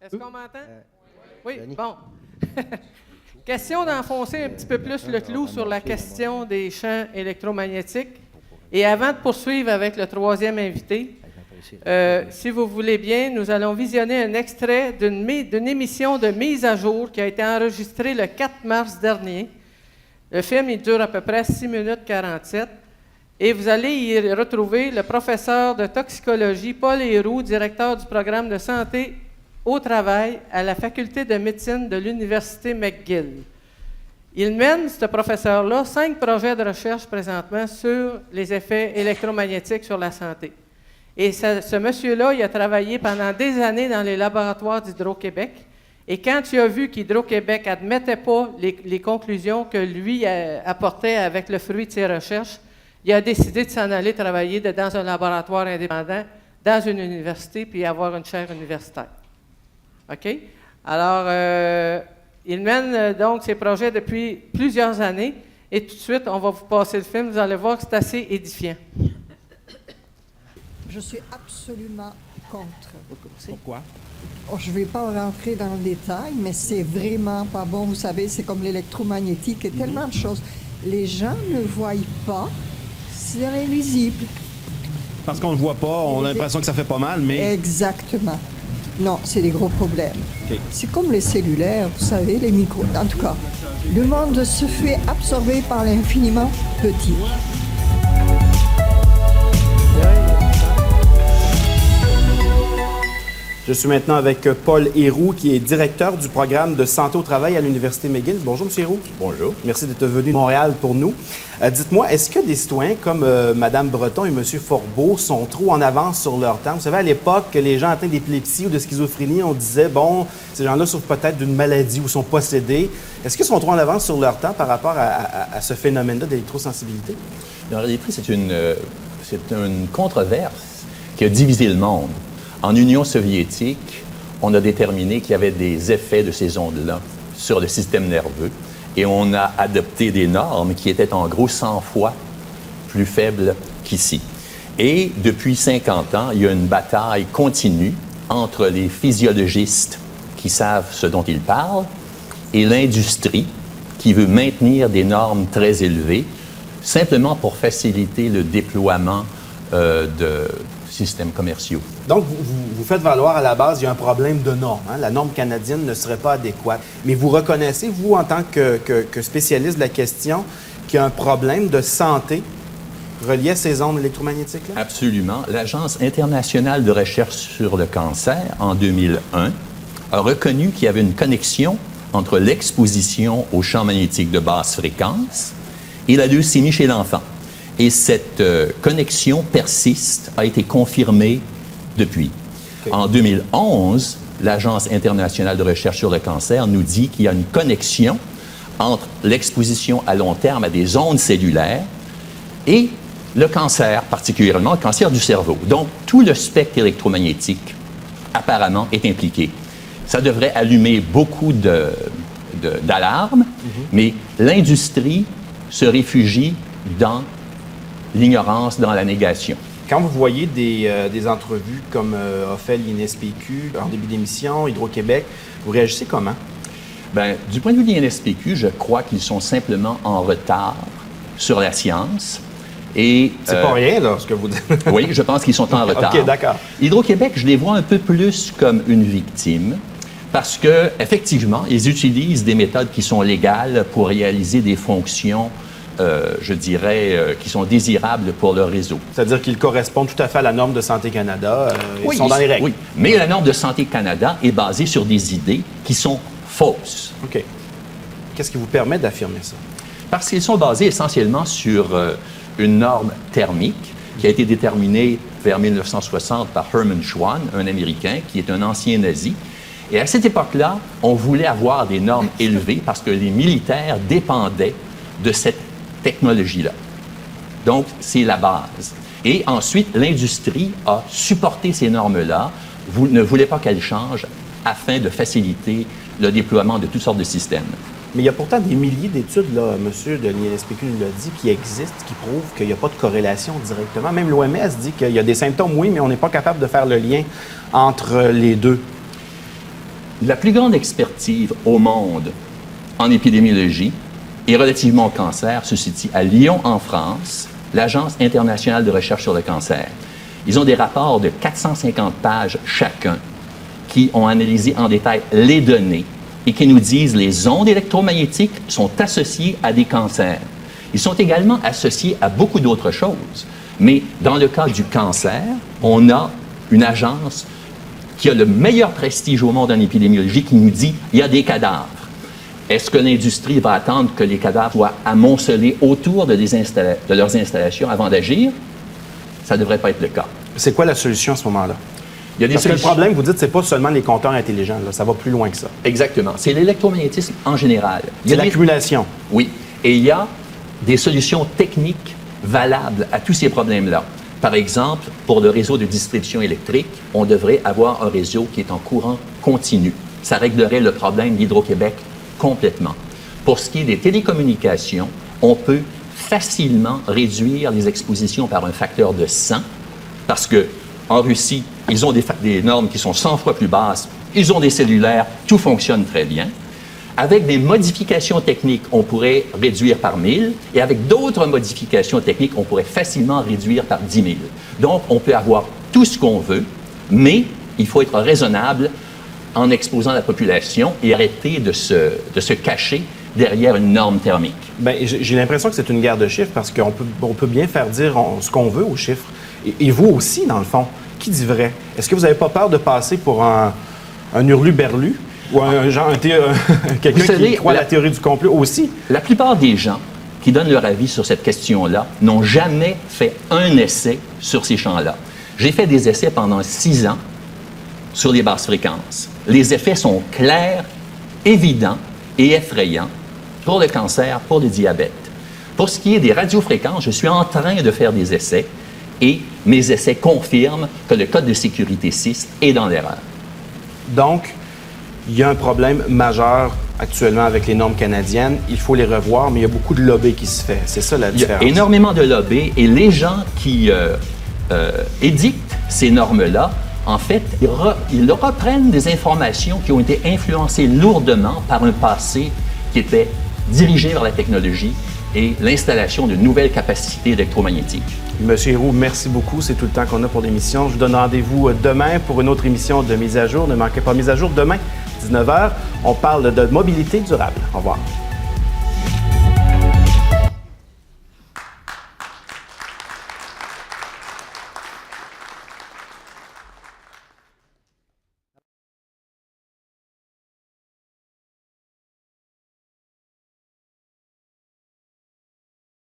Est-ce qu'on m'entend? Oui, bon. Question d'enfoncer un petit peu plus le clou sur la question des champs électromagnétiques. Et avant de poursuivre avec le troisième invité, si vous voulez bien, nous allons visionner un extrait d'une émission de mise à jour qui a été enregistrée le 4 mars dernier. Le film, il dure à peu près 6 minutes 47. Et vous allez y retrouver le professeur de toxicologie, Paul Héroux, directeur du programme de santé au travail à la faculté de médecine de l'Université McGill. Il mène, ce professeur-là, 5 projets de recherche présentement sur les effets électromagnétiques sur la santé. Et ce monsieur-là, il a travaillé pendant des années dans les laboratoires d'Hydro-Québec. Et quand il a vu qu'Hydro-Québec n'admettait pas les conclusions que lui apportait avec le fruit de ses recherches, il a décidé de s'en aller travailler dans un laboratoire indépendant, dans une université, puis avoir une chaire universitaire. OK? Alors, il mène donc ses projets depuis plusieurs années. Et tout de suite, on va vous passer le film. Vous allez voir que c'est assez édifiant. Je suis absolument contre. Pourquoi? Oh, je ne vais pas rentrer dans le détail, mais c'est vraiment pas bon. Vous savez, c'est comme l'électromagnétique et tellement de choses. Les gens ne voient pas, c'est invisible. Parce qu'on ne le voit pas, on a l'impression que ça fait pas mal, mais... Exactement. Non, c'est des gros problèmes. Okay. C'est comme les cellulaires, vous savez, les micros. En tout cas, le monde se fait absorber par l'infiniment petit. Je suis maintenant avec Paul Héroux, qui est directeur du programme de santé au travail à l'Université McGill. Bonjour, M. Héroux. Bonjour. Merci d'être venu de Montréal pour nous. Dites-moi, est-ce que des citoyens comme Mme Breton et M. Forbeau sont trop en avance sur leur temps? Vous savez, à l'époque, les gens atteints d'épilepsie ou de schizophrénie, on disait, bon, ces gens-là souffrent peut-être d'une maladie ou sont possédés. Est-ce qu'ils sont trop en avance sur leur temps par rapport à ce phénomène-là d'électrosensibilité? En réalité, c'est une controverse qui a divisé le monde. En Union soviétique, on a déterminé qu'il y avait des effets de ces ondes-là sur le système nerveux et on a adopté des normes qui étaient en gros 100 fois plus faibles qu'ici. Et depuis 50 ans, il y a une bataille continue entre les physiologistes qui savent ce dont ils parlent et l'industrie qui veut maintenir des normes très élevées simplement pour faciliter le déploiement de systèmes commerciaux. Donc, vous faites valoir à la base, il y a un problème de norme. Hein? La norme canadienne ne serait pas adéquate. Mais vous reconnaissez, vous, en tant que spécialiste de la question, qu'il y a un problème de santé relié à ces ondes électromagnétiques-là? Absolument. L'Agence internationale de recherche sur le cancer, en 2001, a reconnu qu'il y avait une connexion entre l'exposition aux champs magnétiques de basse fréquence et la leucémie chez l'enfant. Et cette connexion persiste, a été confirmée depuis. Okay. En 2011, l'Agence internationale de recherche sur le cancer nous dit qu'il y a une connexion entre l'exposition à long terme à des ondes cellulaires et le cancer, particulièrement le cancer du cerveau. Donc, tout le spectre électromagnétique, apparemment, est impliqué. Ça devrait allumer beaucoup d'alarmes, mais l'industrie se réfugie dans l'ignorance, dans la négation. Quand vous voyez des entrevues comme a fait l'INSPQ en début d'émission, Hydro-Québec, vous réagissez comment? Bien, du point de vue de l'INSPQ, je crois qu'ils sont simplement en retard sur la science. Et, c'est pas rien, là, ce que vous dites. Oui, je pense qu'ils sont en retard. OK, d'accord. Hydro-Québec, je les vois un peu plus comme une victime parce que, effectivement, ils utilisent des méthodes qui sont légales pour réaliser des fonctions je dirais, qui sont désirables pour le réseau. C'est-à-dire qu'ils correspondent tout à fait à la norme de Santé Canada. Oui, ils sont dans les règles. Oui, mais la norme de Santé Canada est basée sur des idées qui sont fausses. OK. Qu'est-ce qui vous permet d'affirmer ça? Parce qu'ils sont basés essentiellement sur une norme thermique qui a été déterminée vers 1960 par Hermann Schwann, un Américain qui est un ancien nazi. Et à cette époque-là, on voulait avoir des normes élevées parce que les militaires dépendaient de cette technologie-là. Donc, c'est la base. Et ensuite, l'industrie a supporté ces normes-là, ne voulait pas qu'elles changent afin de faciliter le déploiement de toutes sortes de systèmes. Mais il y a pourtant des milliers d'études, là, monsieur de l'INSPQ l'a dit, qui existent, qui prouvent qu'il n'y a pas de corrélation directement. Même l'OMS dit qu'il y a des symptômes, oui, mais on n'est pas capable de faire le lien entre les deux. La plus grande expertise au monde en épidémiologie et relativement au cancer se situe à Lyon, en France, l'Agence internationale de recherche sur le cancer. Ils ont des rapports de 450 pages chacun qui ont analysé en détail les données et qui nous disent que les ondes électromagnétiques sont associées à des cancers. Ils sont également associés à beaucoup d'autres choses. Mais dans le cas du cancer, on a une agence qui a le meilleur prestige au monde en épidémiologie qui nous dit qu'il y a des cadavres. Est-ce que l'industrie va attendre que les cadavres soient amoncelés autour de leurs installations avant d'agir? Ça ne devrait pas être le cas. C'est quoi la solution à ce moment-là? Il y a des Parce que le solutions. problème, vous dites, c'est pas seulement les compteurs intelligents, là, ça va plus loin que ça. Exactement. C'est l'électromagnétisme en général. C'est l'accumulation. Oui. Et il y a des solutions techniques valables à tous ces problèmes-là. Par exemple, pour le réseau de distribution électrique, on devrait avoir un réseau qui est en courant continu. Ça réglerait le problème d'Hydro-Québec complètement. Pour ce qui est des télécommunications, on peut facilement réduire les expositions par un facteur de 100 parce que en Russie, ils ont des normes qui sont 100 fois plus basses, ils ont des cellulaires, tout fonctionne très bien. Avec des modifications techniques, on pourrait réduire par 1000 et avec d'autres modifications techniques, on pourrait facilement réduire par 10 000. Donc, on peut avoir tout ce qu'on veut, mais il faut être raisonnable en exposant la population et arrêter de se cacher derrière une norme thermique. Bien, j'ai l'impression que c'est une guerre de chiffres parce qu'on peut bien faire dire ce qu'on veut aux chiffres. Et vous aussi, dans le fond, qui dit vrai? Est-ce que vous n'avez pas peur de passer pour un hurluberlu ou quelqu'un qui croit à la théorie du complot aussi? La plupart des gens qui donnent leur avis sur cette question-là n'ont jamais fait un essai sur ces champs-là. J'ai fait des essais pendant 6 ans sur les basses fréquences. Les effets sont clairs, évidents et effrayants pour le cancer, pour le diabète. Pour ce qui est des radiofréquences, je suis en train de faire des essais et mes essais confirment que le code de sécurité 6 est dans l'erreur. Donc, il y a un problème majeur actuellement avec les normes canadiennes. Il faut les revoir, mais il y a beaucoup de lobby qui se fait. C'est ça la différence. Il y a énormément de lobby et les gens qui édictent ces normes-là, en fait, ils reprennent des informations qui ont été influencées lourdement par un passé qui était dirigé vers la technologie et l'installation de nouvelles capacités électromagnétiques. Monsieur Héroux, merci beaucoup. C'est tout le temps qu'on a pour l'émission. Je vous donne rendez-vous demain pour une autre émission de Mise à jour. Ne manquez pas Mise à jour demain, 19h. On parle de mobilité durable. Au revoir.